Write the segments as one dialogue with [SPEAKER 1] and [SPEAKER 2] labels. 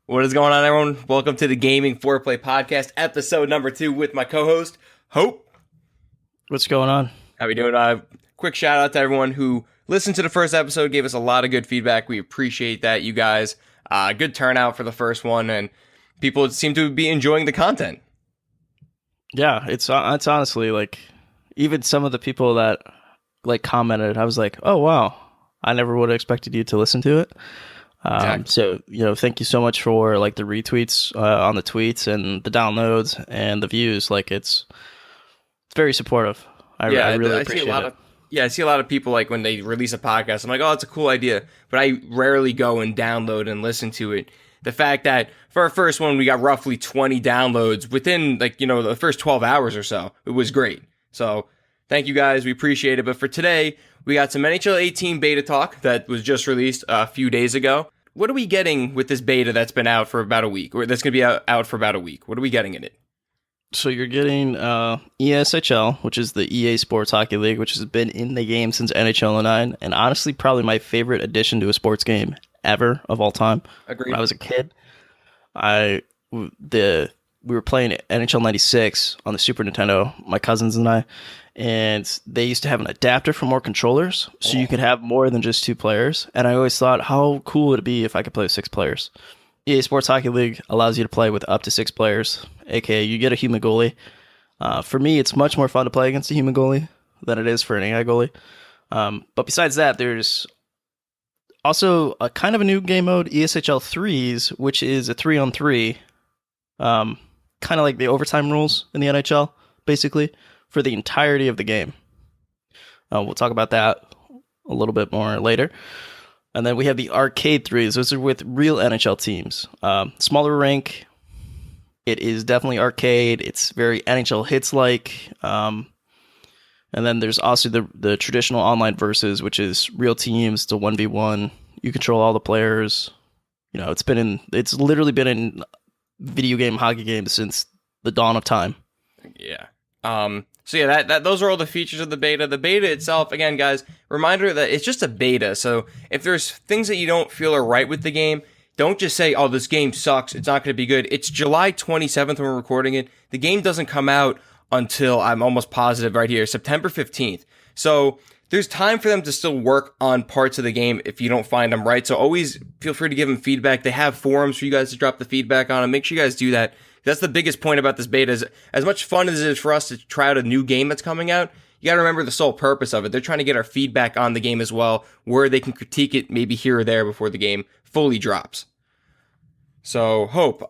[SPEAKER 1] What is going on, everyone? Welcome to the Gaming Foreplay Podcast, episode number 2 with my co-host, Hope.
[SPEAKER 2] What's going on?
[SPEAKER 1] How we doing? Quick shout out to everyone who listened to the first episode, gave us a lot of good feedback. We appreciate that, you guys. Good turnout for the first one, and people seem to be enjoying the content.
[SPEAKER 2] Yeah, it's honestly like even some of the people that like commented, I was like, oh wow, I never would have expected you to listen to it.
[SPEAKER 1] Exactly.
[SPEAKER 2] So thank you so much for like the retweets on the tweets and the downloads and the views. Like it's very supportive. I really appreciate it.
[SPEAKER 1] I see a lot of people like when they release a podcast, I'm like, oh, it's a cool idea, but I rarely go and download and listen to it. The fact that for our first one, we got roughly 20 downloads within the first 12 hours or so, it was great. So thank you guys. We appreciate it. But for today, we got some NHL 18 beta talk that was just released a few days ago. What are we getting with this beta that's been out for about a week, or that's going to be out for about a week? What are we getting in it?
[SPEAKER 2] So you're getting ESHL, which is the EA Sports Hockey League, which has been in the game since NHL 09, and honestly, probably my favorite addition to a sports game ever of all time.
[SPEAKER 1] Agreed.
[SPEAKER 2] When I was a kid, we were playing NHL 96 on the Super Nintendo, my cousins and they used to have an adapter for more controllers, so you could have more than just 2 players. And I always thought, how cool would it be if I could play with 6 players? EA Sports Hockey League allows you to play with up to 6 players, aka you get a human goalie. For me, it's much more fun to play against a human goalie than it is for an AI goalie. But besides that, there's also a kind of a new game mode, ESHL 3s, which is a 3-on-3, kind of like the overtime rules in the NHL, basically, for the entirety of the game. We'll talk about that a little bit more later. And then we have the arcade 3s. Those are with real NHL teams. Smaller rink. It is definitely arcade. It's very NHL hits-like. And then there's also the traditional online versus, which is real teams to 1v1. You control all the players. It's literally been in video game hockey games since the dawn of time.
[SPEAKER 1] Yeah. So yeah, those are all the features of the beta. The beta itself, again, guys, reminder that it's just a beta. So if there's things that you don't feel are right with the game, don't just say, oh, this game sucks, it's not going to be good. It's July 27th when we're recording it. The game doesn't come out until, I'm almost positive right here, September 15th. So there's time for them to still work on parts of the game if you don't find them right. So always feel free to give them feedback. They have forums for you guys to drop the feedback on, and make sure you guys do that. That's the biggest point about this beta is as much fun as it is for us to try out a new game that's coming out, you got to remember the sole purpose of it. They're trying to get our feedback on the game as well, where they can critique it maybe here or there before the game fully drops. So, Hope,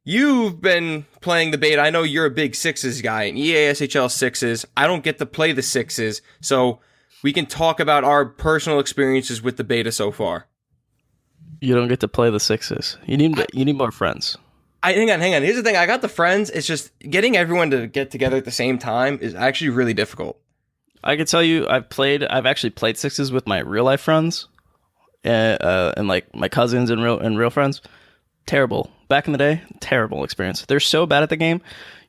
[SPEAKER 1] you've been playing the beta. I know you're a big 6s guy, and EASHL 6s. I don't get to play the 6s, so we can talk about our personal experiences with the beta so far.
[SPEAKER 2] You don't get to play the 6s. You need more friends.
[SPEAKER 1] Hang on. Here's the thing. I got the friends. It's just getting everyone to get together at the same time is actually really difficult.
[SPEAKER 2] I can tell you, I've actually played 6s with my real life friends, and like my cousins and real friends. Terrible. Back in the day, terrible experience. They're so bad at the game.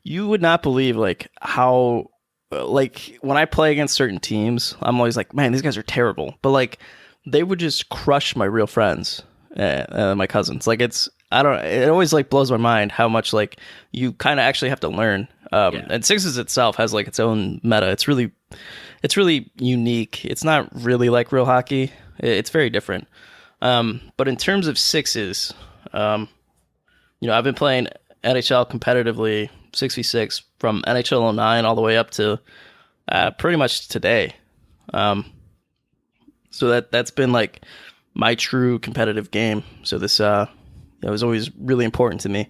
[SPEAKER 2] You would not believe like how, like when I play against certain teams, I'm always like, man, these guys are terrible. But like they would just crush my real friends, my cousins. Like it always like blows my mind how much like you kind of actually have to learn. And 6s itself has like its own meta. It's really unique. It's not really like real hockey. It's very different. But in terms of 6s, I've been playing NHL competitively 6v6 from NHL 09 all the way up to pretty much today. So that's been like my true competitive game. So this it was always really important to me.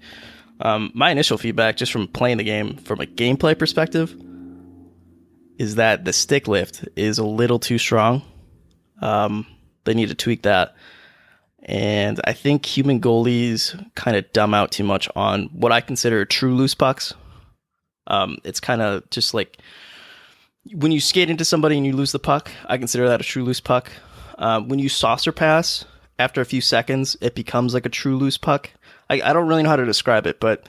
[SPEAKER 2] My initial feedback just from playing the game from a gameplay perspective is that the stick lift is a little too strong. They need to tweak that. And I think human goalies kind of dumb out too much on what I consider true loose pucks. It's kind of just like when you skate into somebody and you lose the puck, I consider that a true loose puck. When you saucer pass, after a few seconds, it becomes like a true loose puck. I don't really know how to describe it, but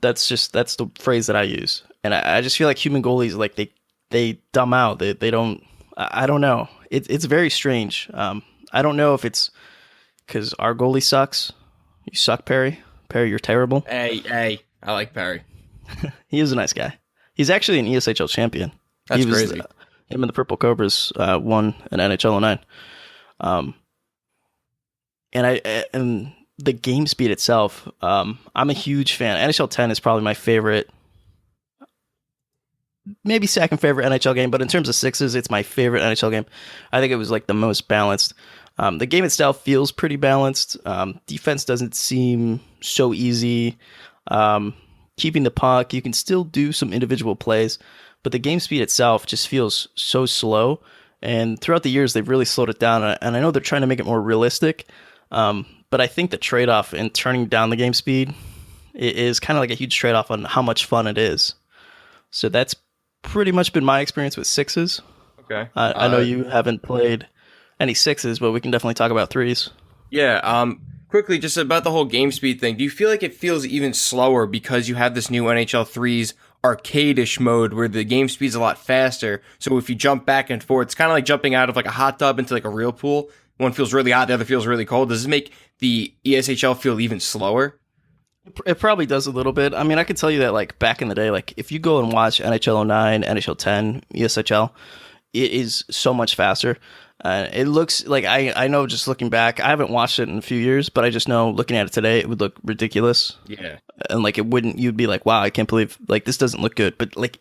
[SPEAKER 2] that's the phrase that I use. And I just feel like human goalies, like they dumb out. They don't. I don't know. It's very strange. I don't know if it's because our goalie sucks You suck, Perry. Perry, you're terrible.
[SPEAKER 1] Hey, I like Perry.
[SPEAKER 2] He is a nice guy. He's actually an ESHL champion.
[SPEAKER 1] That's crazy.
[SPEAKER 2] Him and the Purple Cobras won an NHL 09. And the game speed itself, I'm a huge fan. NHL 10 is probably my favorite, maybe second favorite NHL game, but in terms of sixes, it's my favorite NHL game. I think it was like the most balanced. The game itself feels pretty balanced. Defense doesn't seem so easy. Keeping the puck, you can still do some individual plays, but the game speed itself just feels so slow. And throughout the years, they've really slowed it down. And I know they're trying to make it more realistic. But I think the trade-off in turning down the game speed is kind of like a huge trade-off on how much fun it is. So that's pretty much been my experience with sixes.
[SPEAKER 1] Okay.
[SPEAKER 2] I know you haven't played any sixes, but we can definitely talk about threes.
[SPEAKER 1] Yeah. Quickly, just about the whole game speed thing. Do you feel like it feels even slower because you have this new NHL 3's arcade-ish mode where the game speed's a lot faster? So if you jump back and forth, it's kind of like jumping out of like a hot tub into like a real pool. One feels really hot, the other feels really cold. Does this make the ESHL feel even slower?
[SPEAKER 2] It probably does a little bit. I mean, I can tell you that like back in the day, like if you go and watch NHL 09, NHL 10, ESHL, it is so much faster. It looks like I know just looking back, I haven't watched it in a few years, but I just know looking at it today, it would look ridiculous.
[SPEAKER 1] Yeah.
[SPEAKER 2] And like you'd be like, wow, I can't believe like this doesn't look good. But like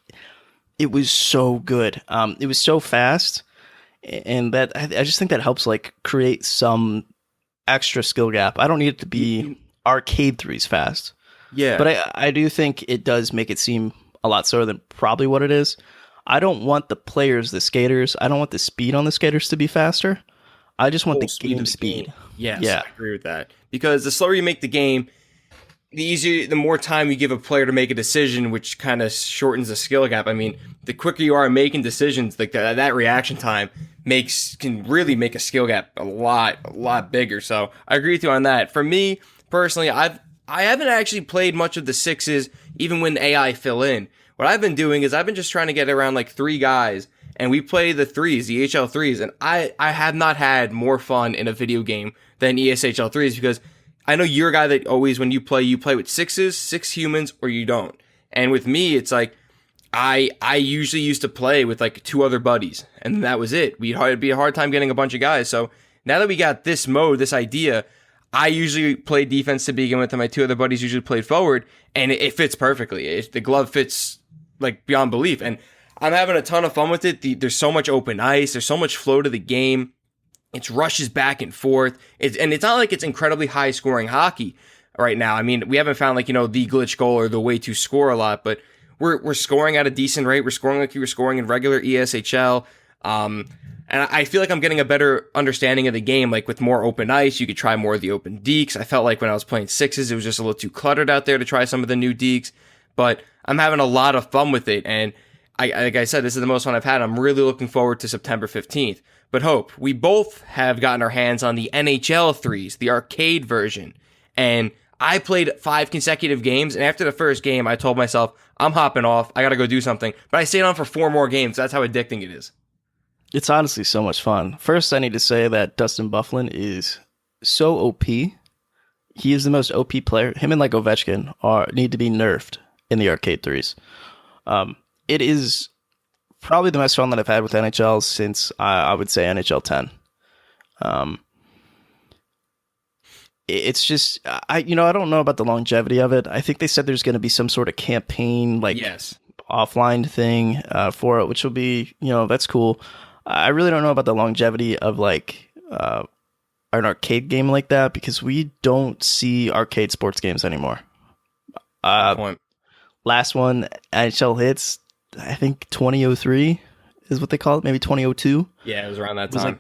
[SPEAKER 2] it was so good. It was so fast. And that I just think that helps like create some extra skill gap. I don't need it to be arcade threes fast.
[SPEAKER 1] Yeah.
[SPEAKER 2] But I do think it does make it seem a lot slower than probably what it is. I don't want the players, the skaters, I don't want the speed on the skaters to be faster. I just want the game speed.
[SPEAKER 1] Yes,
[SPEAKER 2] yeah.
[SPEAKER 1] I agree with that. Because the slower you make the game, the more time you give a player to make a decision, which kind of shortens the skill gap. I mean, the quicker you are making decisions, like that reaction time can really make a skill gap a lot bigger. So I agree with you on that. For me personally, I haven't actually played much of the sixes, even when AI fill in. What I've been doing is I've been just trying to get around like three guys, and we play the threes, the HL threes, and I have not had more fun in a video game than ESHL threes, because I know you're a guy that always, when you play with sixes, 6 humans, or you don't. And with me, it's like, I usually used to play with like 2 other buddies, and that was it. It'd be a hard time getting a bunch of guys. So now that we got this mode, this idea, I usually play defense to begin with, and my 2 other buddies usually played forward, and it fits perfectly. The glove fits like beyond belief, and I'm having a ton of fun with it. There's so much open ice, there's so much flow to the game. It rushes back and forth. And it's not like it's incredibly high scoring hockey right now. I mean, we haven't found like, the glitch goal or the way to score a lot, but we're scoring at a decent rate. We're scoring like we were scoring in regular ESHL. And I feel like I'm getting a better understanding of the game. Like with more open ice, you could try more of the open dekes. I felt like when I was playing sixes, it was just a little too cluttered out there to try some of the new dekes, but I'm having a lot of fun with it. And like I said, this is the most fun I've had. I'm really looking forward to September 15th. But Hope, we both have gotten our hands on the NHL 3s, the arcade version. And I played 5 consecutive games, and after the first game, I told myself, I'm hopping off. I got to go do something. But I stayed on for 4 more games. That's how addicting it is.
[SPEAKER 2] It's honestly so much fun. First, I need to say that Dustin Byfuglien is so OP. He is the most OP player. Him and like Ovechkin need to be nerfed in the arcade 3s. It is probably the most fun that I've had with NHL since I would say NHL 10. It's just I don't know about the longevity of it. I think they said there's going to be some sort of campaign offline thing for it, which will be that's cool. I really don't know about the longevity of like an arcade game like that, because we don't see arcade sports games anymore. Last one, NHL Hits, I think 2003 is what they call it, maybe 2002.
[SPEAKER 1] Yeah, it was around that time.
[SPEAKER 2] Like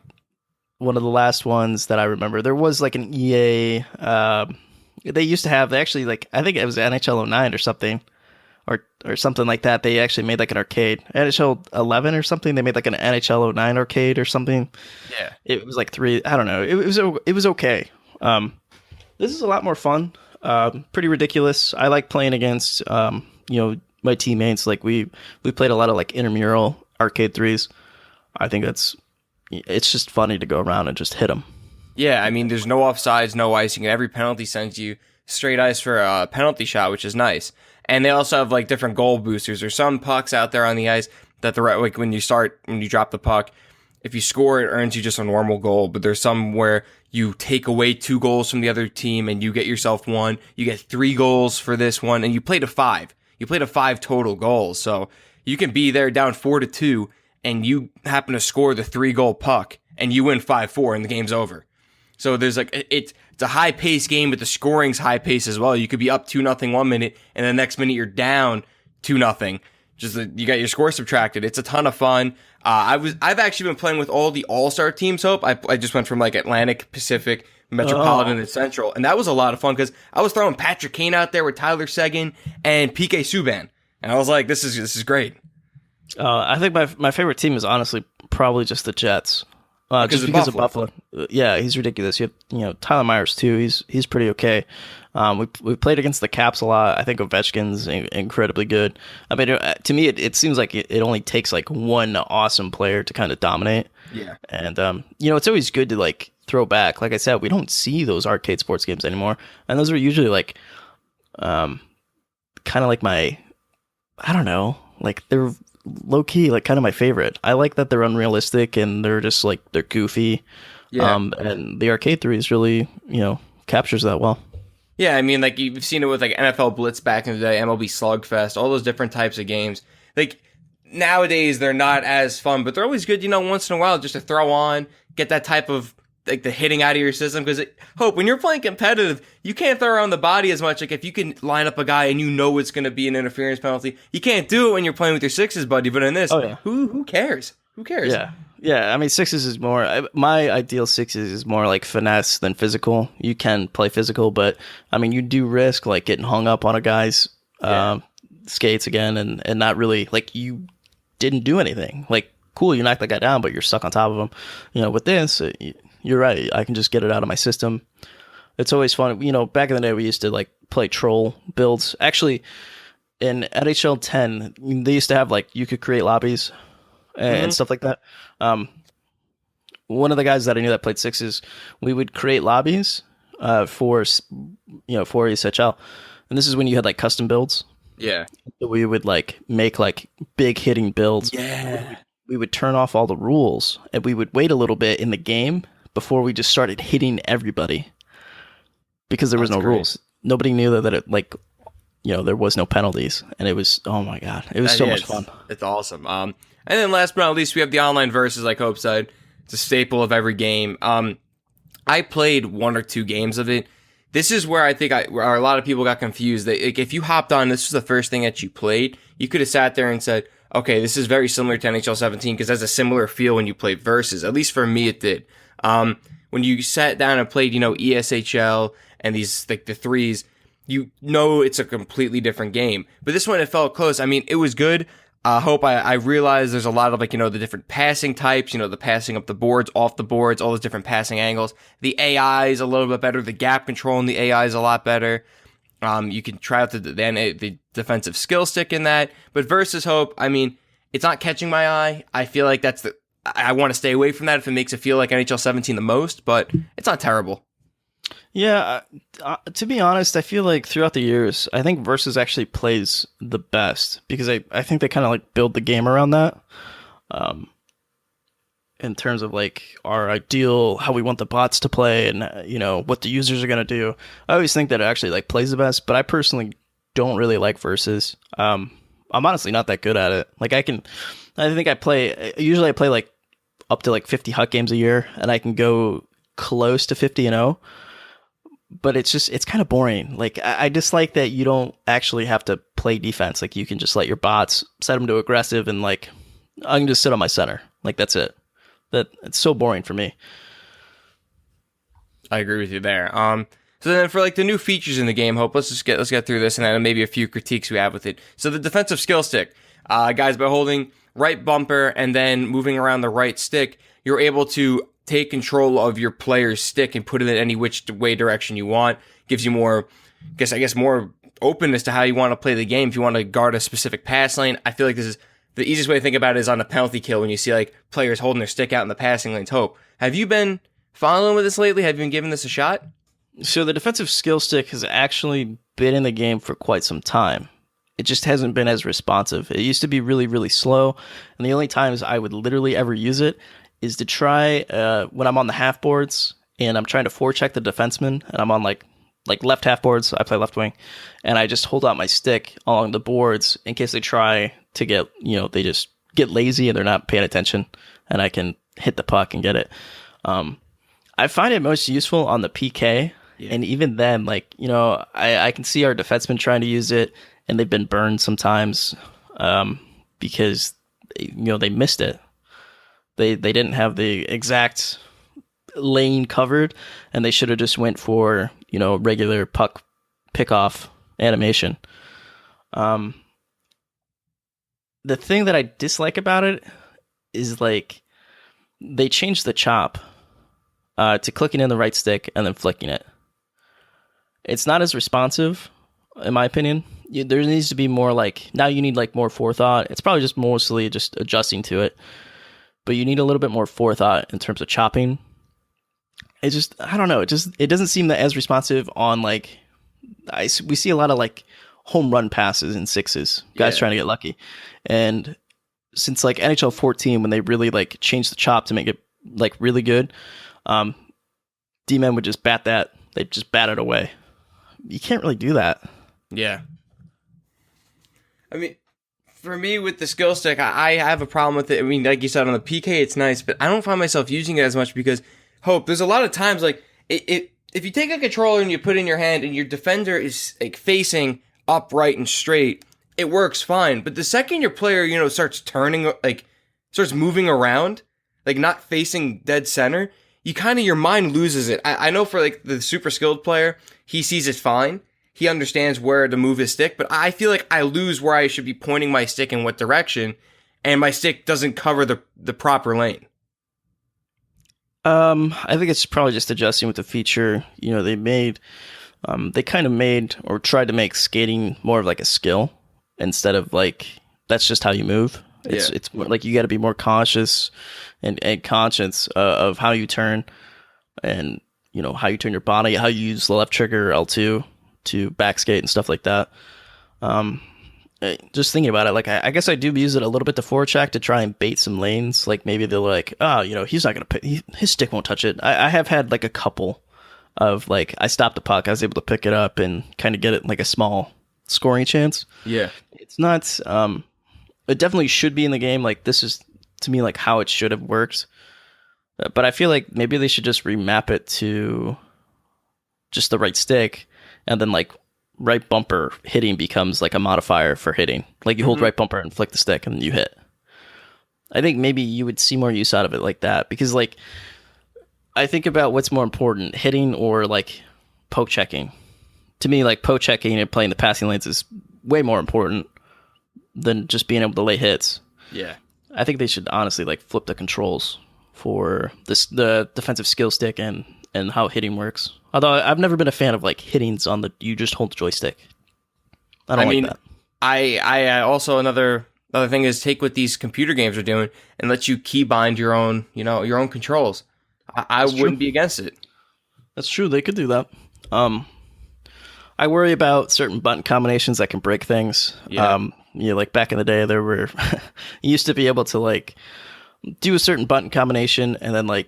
[SPEAKER 2] one of the last ones that I remember. There was like an EA, they used to have, I think it was NHL 09 or something, or something like that. They actually made like an arcade. NHL 11 or something, they made like an NHL 09 arcade or something.
[SPEAKER 1] Yeah. It
[SPEAKER 2] was like 3, I don't know. It was okay. This is a lot more fun. Pretty ridiculous. I like playing against, my teammates. Like we played a lot of like intramural arcade 3s. I think it's just funny to go around and just hit them.
[SPEAKER 1] Yeah, I mean, there's no offsides, no icing, and every penalty sends you straight ice for a penalty shot, which is nice. And they also have like different goal boosters. There's some pucks out there on the ice that like when you drop the puck, if you score, it earns you just a normal goal. But there's some where you take away 2 goals from the other team and you get yourself 1. You get 3 goals for this one, and you play to 5. You play to 5 total goals, so you can be there down 4-2, and you happen to score the 3-goal puck, and you win 5-4, and the game's over. So there's like it's a high paced game, but the scoring's high paced as well. You could be up 2-0 one minute, and the next minute you're down 2-0. Just you got your score subtracted. It's a ton of fun. I've actually been playing with all the All-Star teams. Hope I just went from like Atlantic, Pacific, Metropolitan, and Central, and that was a lot of fun because I was throwing Patrick Kane out there with Tyler Seguin and PK Subban, and I was like, this is great.
[SPEAKER 2] I think my favorite team is honestly probably just the Jets. Just because of Buffalo. Yeah, he's ridiculous. You have Tyler Myers too. He's pretty okay. We played against the Caps a lot. I think Ovechkin's incredibly good. I mean, to me, it seems like it only takes like one awesome player to kind of dominate.
[SPEAKER 1] Yeah.
[SPEAKER 2] And it's always good to like throw back. Like I said, we don't see those arcade sports games anymore, and those are usually like, kind of like I don't know, like they're low key, like kind of my favorite. I like that they're unrealistic and they're just like they're goofy. Yeah. And the Arcade 3 is really, captures that well.
[SPEAKER 1] Yeah, I mean, like you've seen it with like NFL Blitz back in the day, MLB Slugfest, all those different types of games. Like nowadays they're not as fun, but they're always good, once in a while just to throw on, get that type of like the hitting out of your system, because Hope, when you're playing competitive, you can't throw around the body as much. Like if you can line up a guy and it's going to be an interference penalty, you can't do it when you're playing with your sixes, buddy. But in this, who cares? Who cares?
[SPEAKER 2] Yeah. I mean, sixes is more. My ideal sixes is more like finesse than physical. You can play physical, but I mean, you do risk like getting hung up on a guy's skates again, and not really like you didn't do anything. Like, cool, you knocked that guy down, but you're stuck on top of him. With this. You're right. I can just get it out of my system. It's always fun. Back in the day, we used to like play troll builds. Actually, in NHL 10, they used to have like you could create lobbies and stuff like that. One of the guys that I knew that played sixes, we would create lobbies for ESHL, and this is when you had like custom builds.
[SPEAKER 1] Yeah,
[SPEAKER 2] we would like make like big hitting builds.
[SPEAKER 1] Yeah,
[SPEAKER 2] we would turn off all the rules and we would wait a little bit in the game before we just started hitting everybody, because there was no rules. Nobody knew that it like, there was no penalties, and it was, oh my God, it was so much fun.
[SPEAKER 1] It's awesome. And then last but not least, we have the online versus, like Hope said. It's a staple of every game. I played 1 or 2 games of it. This is where I think where a lot of people got confused. Like, if you hopped on, this was the first thing that you played, you could have sat there and said, okay, this is very similar to NHL 17 because it has a similar feel when you play versus. At least for me, it did. When you sat down and played, ESHL and these like the threes, it's a completely different game. But this one, it felt close. I mean, it was good. Hope I realized there's a lot of like, the different passing types, the passing up the boards, off the boards, all those different passing angles. The AI is a little bit better. The gap control in the AI is a lot better. You can try out the defensive skill stick in that. But versus Hope, I mean, it's not catching my eye. I feel like I want to stay away from that if it makes it feel like NHL 17 the most, but it's not terrible.
[SPEAKER 2] Yeah, to be honest, I feel like throughout the years, I think Versus actually plays the best because I think they kind of like build the game around that. In terms of like our ideal, how we want the bots to play, and what the users are gonna do. I always think that it actually like plays the best, but I personally don't really like Versus. I'm honestly not that good at it. Like I think I usually play like up to like 50 HUT games a year, and I can go close to 50-0. But it's kind of boring. Like I dislike that you don't actually have to play defense. Like you can just let your bots set them to aggressive, and like I can just sit on my center. Like that's it. It's so boring for me.
[SPEAKER 1] I agree with you there. So then for like the new features in the game, Hope, let's get through this and then maybe a few critiques we have with it. So the defensive skill stick, guys, by holding right bumper and then moving around the right stick, you're able to take control of your player's stick and put it in any which way direction you want. Gives you more, I guess more openness to how you want to play the game. If you want to guard a specific pass lane, I feel like this is the easiest way to think about it is on a penalty kill when you see like players holding their stick out in the passing lanes. Hope, have you been following with this lately? Have you been giving this a shot?
[SPEAKER 2] So the defensive skill stick has actually been in the game for quite some time. It just hasn't been as responsive. It used to be really, really slow, and the only times I would literally ever use it is to try when I'm on the half boards and I'm trying to forecheck the defenseman, and I'm on like left half boards. I play left wing, and I just hold out my stick along the boards in case they try to get, they just get lazy and they're not paying attention, and I can hit the puck and get it. I find it most useful on the PK. Yeah. And even then, I can see our defensemen trying to use it, and they've been burned sometimes because, they missed it. They didn't have the exact lane covered, and they should have just went for, regular puck pickoff animation. The thing that I dislike about it is, they changed the chop to clicking in the right stick and then flicking it. It's not as responsive, in my opinion. There needs to be more now you need more forethought. It's probably just mostly just adjusting to it, but you need a little bit more forethought in terms of chopping. It just, I don't know. It doesn't seem that as responsive on we see a lot of home run passes in sixes, guys trying to get lucky. And since NHL 14, when they really changed the chop to make it really good, D-men would just they'd just bat it away. You can't really do that.
[SPEAKER 1] Yeah. I mean, for me with the skill stick, I have a problem with it. I mean, like you said, on the PK, it's nice, but I don't find myself using it as much because, Hope, there's a lot of times, if you take a controller and you put it in your hand and your defender is facing upright and straight, it works fine. But the second your player, starts turning, starts moving around, not facing dead center, your mind loses it. I know for the super skilled player, he sees it fine. He understands where to move his stick, but I feel like I lose where I should be pointing my stick in what direction, and my stick doesn't cover the proper lane.
[SPEAKER 2] I think it's probably just adjusting with the feature. They kind of made or tried to make skating more of a skill instead of that's just how you move. It's more you got to be more cautious and conscious of how you turn and how you turn your body, how you use the left trigger L2 to backskate and stuff like that. Just thinking about it, I guess I do use it a little bit to forecheck to try and bait some lanes. Maybe they're he's not gonna his stick won't touch it. I have had a couple of I stopped the puck, I was able to pick it up and kind of get it a small scoring chance.
[SPEAKER 1] Yeah,
[SPEAKER 2] it's not. It definitely should be in the game. This is to me how it should have worked. But I feel maybe they should just remap it to just the right stick, and then right bumper hitting becomes a modifier for hitting. You hold right bumper and flick the stick and you hit. I think maybe you would see more use out of it like that, because I think about what's more important, hitting or poke checking. To me, poke checking and playing the passing lanes is way more important than just being able to lay hits.
[SPEAKER 1] Yeah.
[SPEAKER 2] I think they should honestly flip the controls for the defensive skill stick and how hitting works. Although I've never been a fan of hittings on you just hold the joystick. I mean, that.
[SPEAKER 1] I also another thing is take what these computer games are doing and let you keybind your own, your own controls. I wouldn't be against it.
[SPEAKER 2] That's true. They could do that. I worry about certain button combinations that can break things. Yeah. Back in the day, there were you used to be able to do a certain button combination, and then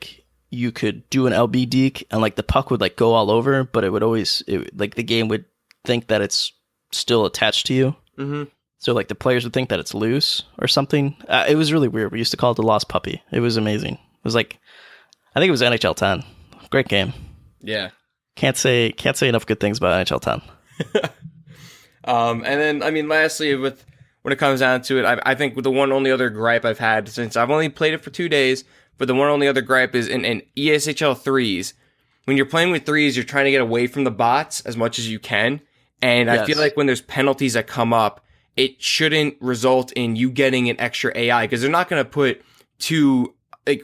[SPEAKER 2] you could do an LB deke, and the puck would go all over, but it would always the game would think that it's still attached to you. Mm-hmm. So the players would think that it's loose or something. It was really weird. We used to call it the lost puppy. It was amazing. It was I think it was NHL 10. Great game.
[SPEAKER 1] Yeah.
[SPEAKER 2] Can't say enough good things about NHL 10.
[SPEAKER 1] And then lastly, when it comes down to it, I think the one only other gripe I've had, since I've only played it for 2 days, but the one only other gripe is in ESHL 3s. When you're playing with 3s, you're trying to get away from the bots as much as you can. And yes. I feel when there's penalties that come up, it shouldn't result in you getting an extra AI, because they're not going to put two.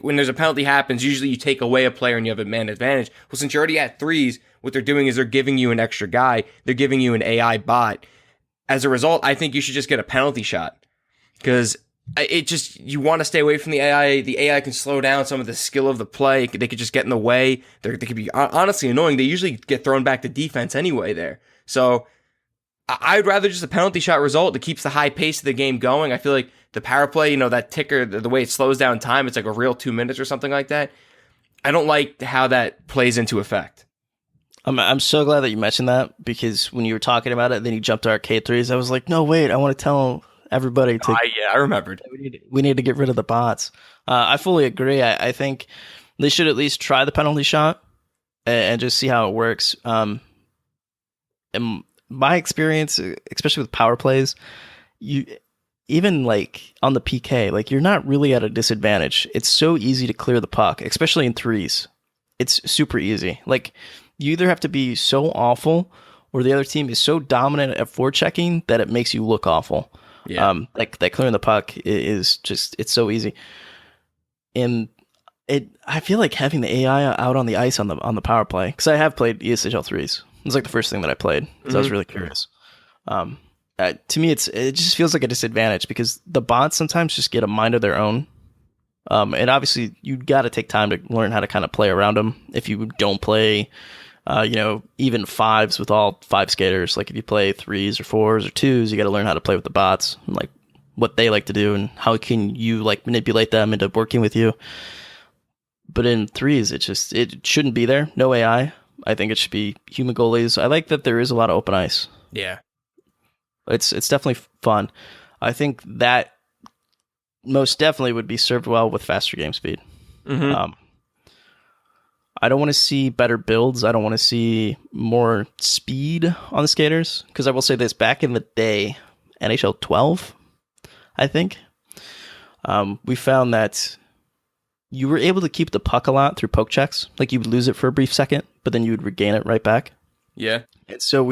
[SPEAKER 1] When there's a penalty happens, usually you take away a player and you have a man advantage. Well, since you're already at 3s, what they're doing is they're giving you an extra guy. They're giving you an AI bot. As a result, I think you should just get a penalty shot, because it just, you want to stay away from the AI. The AI can slow down some of the skill of the play. They could just get in the way. They could be honestly annoying. They usually get thrown back to defense anyway there. So I'd rather just a penalty shot result that keeps the high pace of the game going. I feel like the power play, that ticker, the way it slows down time, it's like a real 2 minutes or something like that. I don't like how that plays into effect.
[SPEAKER 2] I'm so glad that you mentioned that, because when you were talking about it, then you jumped to arcade threes. I was like, no, wait, I want to tell everybody to.
[SPEAKER 1] I remembered.
[SPEAKER 2] We need to get rid of the bots. I fully agree. I think they should at least try the penalty shot and just see how it works. In my experience, especially with power plays, you even like on the PK, like you're not really at a disadvantage. It's so easy to clear the puck, especially in threes. It's super easy. Like you either have to be so awful or the other team is so dominant at forechecking that it makes you look awful.
[SPEAKER 1] Yeah.
[SPEAKER 2] Like that clearing the puck is just, it's so easy. And I feel like having the AI out on the ice on the power play, because I have played ESHL threes. It was like the first thing that I played because I was really curious. To me, it just feels like a disadvantage because the bots sometimes just get a mind of their own. And obviously, you got to take time to learn how to kind of play around them. If you don't play, even fives with all five skaters, like if you play threes or fours or twos, you got to learn how to play with the bots and like what they like to do and how can you like manipulate them into working with you. But in threes, it shouldn't be there. No AI. I think it should be human goalies. I like that there is a lot of open ice.
[SPEAKER 1] Yeah.
[SPEAKER 2] It's definitely fun. I think that most definitely would be served well with faster game speed.
[SPEAKER 1] Mm-hmm.
[SPEAKER 2] I don't want to see better builds. I don't want to see more speed on the skaters. Because I will say this, back in the day, NHL 12, I think, we found that you were able to keep the puck a lot through poke checks. Like you would lose it for a brief second, but then you would regain it right back.
[SPEAKER 1] Yeah. And
[SPEAKER 2] so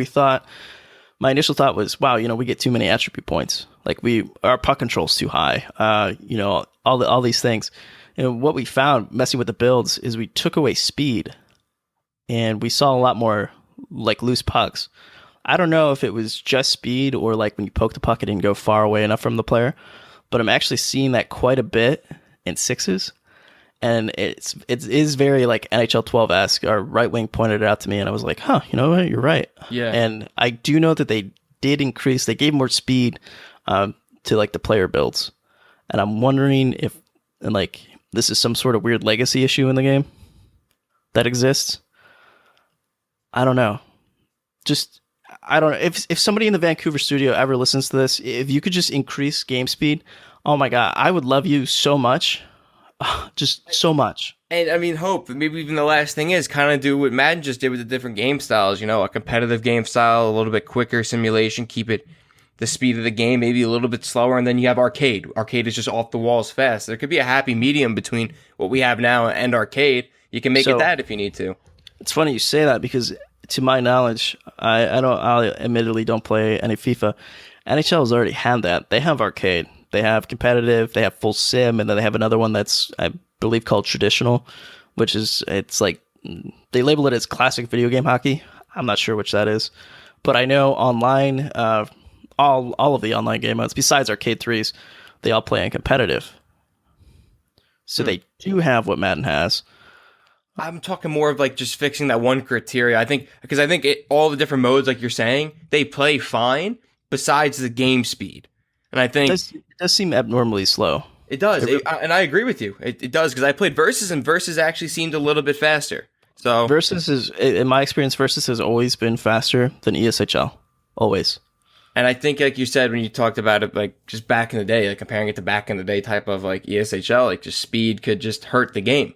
[SPEAKER 2] my initial thought was, wow, we get too many attribute points. Like our puck control's too high. All these things. And what we found messing with the builds is we took away speed and we saw a lot more like loose pucks. I don't know if it was just speed or like when you poke the puck, it didn't go far away enough from the player, but I'm actually seeing that quite a bit in sixes. And it is very like NHL 12-esque. Our right wing pointed it out to me, and I was like, "Huh, you know what? You're right."
[SPEAKER 1] Yeah.
[SPEAKER 2] And I do know that they did increase. They gave more speed to like the player builds, and I'm wondering if like this is some sort of weird legacy issue in the game that exists. I don't know. I don't know if somebody in the Vancouver studio ever listens to this. If you could just increase game speed, oh my god, I would love you so much. Just so much.
[SPEAKER 1] And I mean, hope maybe even the last thing is kind of do what Madden just did with the different game styles. A competitive game style, a little bit quicker simulation, keep it the speed of the game, maybe a little bit slower, and then you have arcade. Arcade is just off the walls fast. There could be a happy medium between what we have now and arcade. You can make it that if you need to.
[SPEAKER 2] It's funny you say that because, to my knowledge, I admittedly don't play any FIFA. NHL has already had that. They have arcade. They have competitive, they have full sim, and then they have another one that's, I believe, called traditional, which is, it's like, they label it as classic video game hockey. I'm not sure which that is. But I know online, all of the online game modes, besides Arcade 3s, they all play in competitive. So they do have what Madden has.
[SPEAKER 1] I'm talking more of like just fixing that one criteria. I think all the different modes, like you're saying, they play fine besides the game speed. And I think
[SPEAKER 2] it does seem abnormally slow.
[SPEAKER 1] It does, and I agree with you. It does, because I played Versus, and Versus actually seemed a little bit faster. So
[SPEAKER 2] Versus is, in my experience, Versus has always been faster than ESHL, always.
[SPEAKER 1] And I think, like you said, when you talked about it, like just back in the day, like comparing it to back in the day type of like ESHL, like just speed could just hurt the game.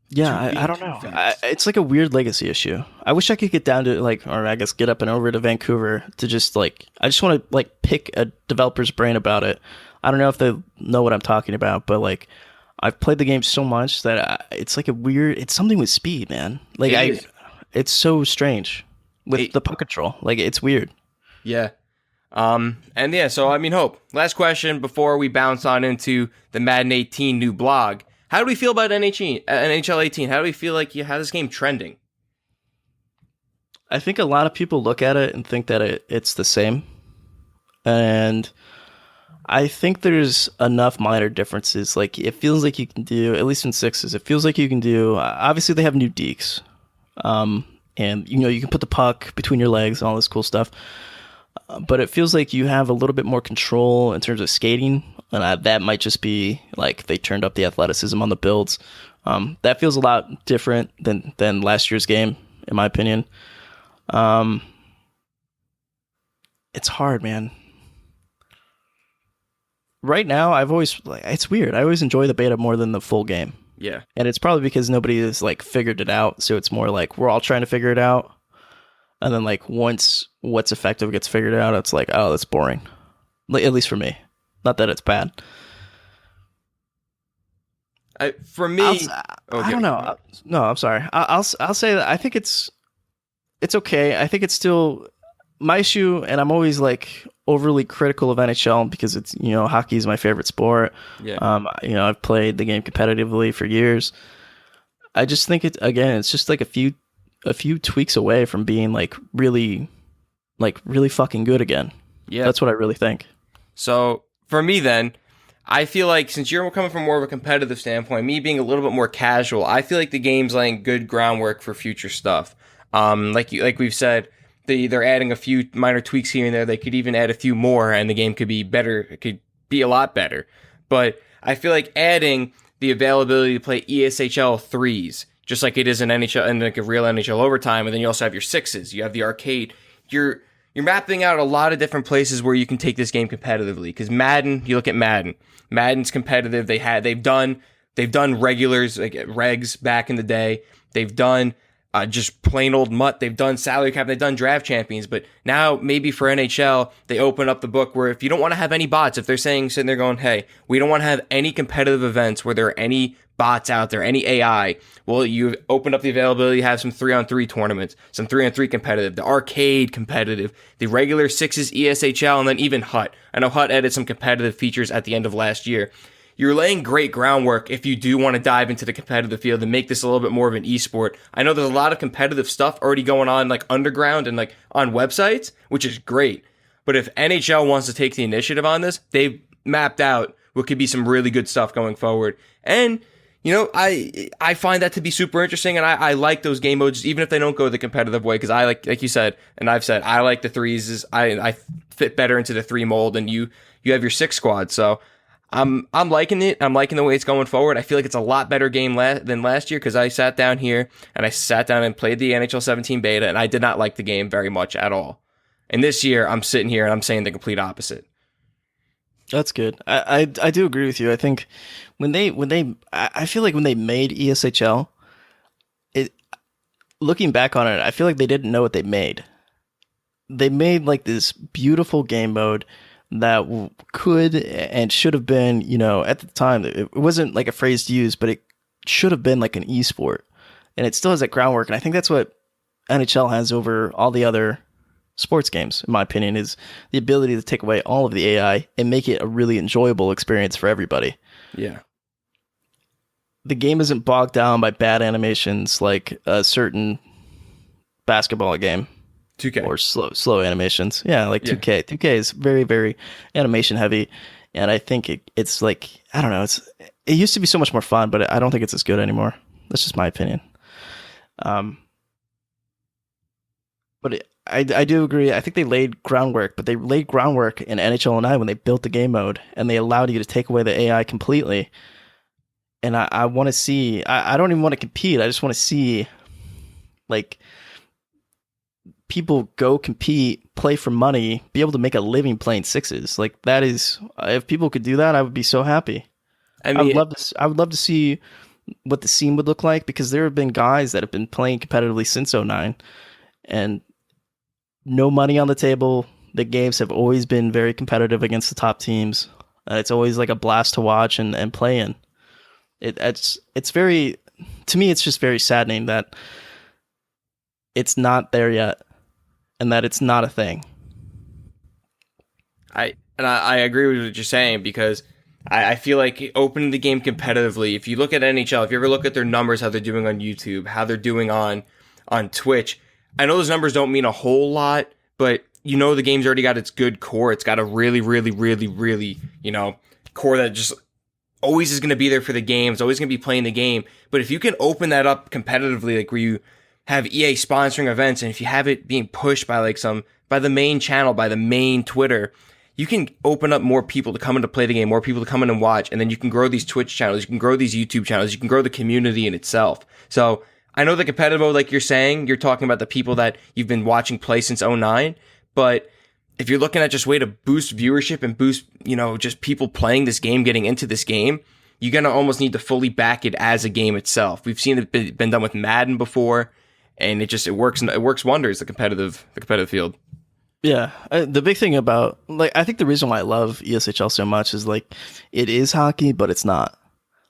[SPEAKER 2] Yeah, I don't know. It's like a weird legacy issue. I wish I could get down to get up and over to Vancouver to just like, I just want to like pick a developer's brain about it. I don't know if they know what I'm talking about, but like I've played the game so much that it's like it's something with speed, man. Like it's so strange with the puck control. Like it's weird.
[SPEAKER 1] Yeah. And yeah, so I mean, Hope, last question before we bounce on into the Madden 18 new blog. How do we feel about NHL 18? How do we feel like you have this game trending?
[SPEAKER 2] I think a lot of people look at it and think that it's the same. And I think there's enough minor differences. Like it feels like you can do, at least in sixes, it feels like you can do. Obviously, they have new dekes, and you can put the puck between your legs and all this cool stuff. But it feels like you have a little bit more control in terms of skating, and that might just be like they turned up the athleticism on the builds. That feels a lot different than last year's game, in my opinion. It's hard, man. Right now, I've always it's weird. I always enjoy the beta more than the full game,
[SPEAKER 1] Yeah.
[SPEAKER 2] and it's probably because nobody has like figured it out. So it's more like we're all trying to figure it out, and then like once what's effective gets figured out, it's like, oh, that's boring. At least for me. Not that it's bad.
[SPEAKER 1] For me,
[SPEAKER 2] I don't know. No, I'm sorry. I'll say that I think it's okay. I think it's still my issue, and I'm always like overly critical of NHL because it's hockey is my favorite sport.
[SPEAKER 1] Yeah.
[SPEAKER 2] I've played the game competitively for years. I just think it's just like a few tweaks away from being like really fucking good again.
[SPEAKER 1] Yeah.
[SPEAKER 2] That's what I really think.
[SPEAKER 1] So for me then, I feel like since you're coming from more of a competitive standpoint, me being a little bit more casual, I feel like the game's laying good groundwork for future stuff. Like we've said, they're adding a few minor tweaks here and there. They could even add a few more, and the game could be better. It could be a lot better. But I feel like adding the availability to play ESHL threes, just like it is in NHL and like a real NHL overtime, and then you also have your sixes. You have the arcade. You're mapping out a lot of different places where you can take this game competitively. Because Madden, you look at Madden. Madden's competitive. They've done regulars like regs back in the day. They've done just plain old mutt. They've done salary cap. They've done draft champions. But now maybe for NHL, they open up the book where if you don't want to have any bots, if they're sitting there going, hey, we don't want to have any competitive events where there are any bots out there, any AI. Well, you open up the availability, have some 3-on-3 tournaments, some 3-on-3 competitive, the arcade competitive, the regular sixes ESHL, and then even HUT. I know HUT added some competitive features at the end of last year. You're laying great groundwork if you do want to dive into the competitive field and make this a little bit more of an esport. I know there's a lot of competitive stuff already going on like underground and like on websites, which is great. But if NHL wants to take the initiative on this, they've mapped out what could be some really good stuff going forward. And I find that to be super interesting, and I like those game modes, even if they don't go the competitive way, because I like you said, and I've said, I like the threes. I fit better into the three mold, and you have your six squad. So I'm liking it. I'm liking the way it's going forward. I feel like it's a lot better game than last year because I sat down here and I sat down and played the NHL 17 beta, and I did not like the game very much at all. And this year, I'm sitting here and I'm saying the complete opposite.
[SPEAKER 2] That's good. I do agree with you. I think I feel like when they made ESHL, looking back on it, I feel like they didn't know what they made. They made like this beautiful game mode that could and should have been, at the time, it wasn't like a phrase to use, but it should have been like an esport. And it still has that groundwork. And I think that's what NHL has over all the other sports games, in my opinion, is the ability to take away all of the AI and make it a really enjoyable experience for everybody.
[SPEAKER 1] Yeah.
[SPEAKER 2] The game isn't bogged down by bad animations like a certain basketball game.
[SPEAKER 1] 2K.
[SPEAKER 2] Or slow animations. Yeah, like 2K. 2K is very, very animation heavy. And I think it's like, I don't know, it used to be so much more fun, but I don't think it's as good anymore. That's just my opinion. But I do agree. I think they laid groundwork, but they laid groundwork in NHL 9 when they built the game mode and they allowed you to take away the AI completely. And I want to see, I don't even want to compete. I just want to see, like, people go compete, play for money, be able to make a living playing sixes. Like, that is, if people could do that, I would be so happy. I mean, I would love to see what the scene would look like, because there have been guys that have been playing competitively since 09 and no money on the table. The games have always been very competitive against the top teams. It's always like a blast to watch and play in. It's very, to me, it's just very saddening that it's not there yet and that it's not a thing.
[SPEAKER 1] I agree with what you're saying, because I feel like opening the game competitively, if you look at NHL, if you ever look at their numbers, how they're doing on YouTube, how they're doing on Twitch, I know those numbers don't mean a whole lot, but the game's already got its good core. It's got a really, really, really, really, core that just always is going to be there for the game. It's always going to be playing the game. But if you can open that up competitively, like where you have EA sponsoring events, and if you have it being pushed by by the main channel, by the main Twitter, you can open up more people to come in to play the game, more people to come in and watch, and then you can grow these Twitch channels, you can grow these YouTube channels, you can grow the community in itself. So I know the competitive mode, like you're saying, you're talking about the people that you've been watching play since '09, but if you're looking at just way to boost viewership and boost, just people playing this game, getting into this game, you're going to almost need to fully back it as a game itself. We've seen it been done with Madden before, and it works wonders, the competitive field.
[SPEAKER 2] Yeah, the big thing about, I think the reason why I love ESHL so much is, it is hockey, but it's not.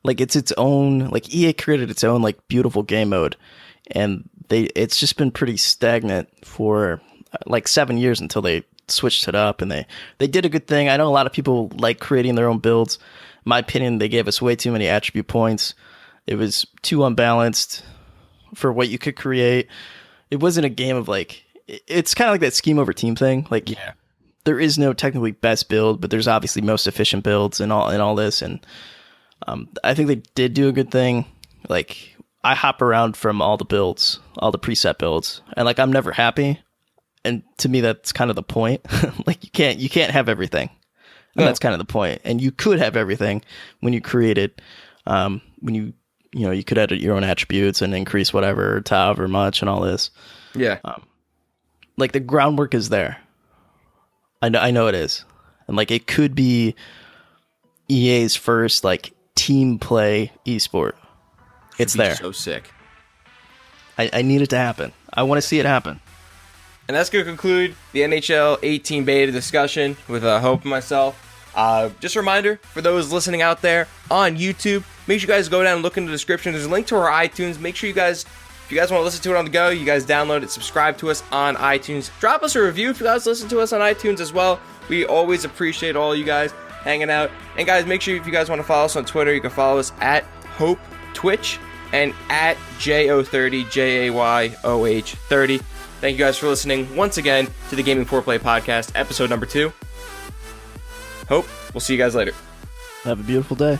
[SPEAKER 2] It's its own, EA created its own, beautiful game mode, and it's just been pretty stagnant for, 7 years until they switched it up, and they did a good thing. I know a lot of people like creating their own builds. In my opinion, they gave us way too many attribute points. It was too unbalanced for what you could create. It wasn't a game of, it's kind of like that scheme over team thing.
[SPEAKER 1] Yeah.
[SPEAKER 2] There is no technically best build, but there's obviously most efficient builds and all this. And I think they did do a good thing. I hop around from all the builds, all the preset builds, and I'm never happy. And to me, that's kind of the point. You can't have everything, and that's kind of the point. And you could have everything when you create it. When you could edit your own attributes and increase whatever to however much and all this.
[SPEAKER 1] Yeah.
[SPEAKER 2] The groundwork is there. I know it is. And it could be EA's first team play esport. It's there.
[SPEAKER 1] So sick.
[SPEAKER 2] I need it to happen. I want to see it happen.
[SPEAKER 1] And that's going to conclude the NHL 18 beta discussion with Hope and myself. Just a reminder for those listening out there on YouTube, make sure you guys go down and look in the description. There's a link to our iTunes. Make sure you guys, if you guys want to listen to it on the go, you guys download it, subscribe to us on iTunes. Drop us a review if you guys listen to us on iTunes as well. We always appreciate all you guys hanging out. And guys, make sure if you guys want to follow us on Twitter, you can follow us at Hope Twitch and at Jayoh30, Jayoh 30. Thank you guys for listening once again to the Gaming Foreplay podcast, episode number 2. Hope, we'll see you guys later.
[SPEAKER 2] Have a beautiful day.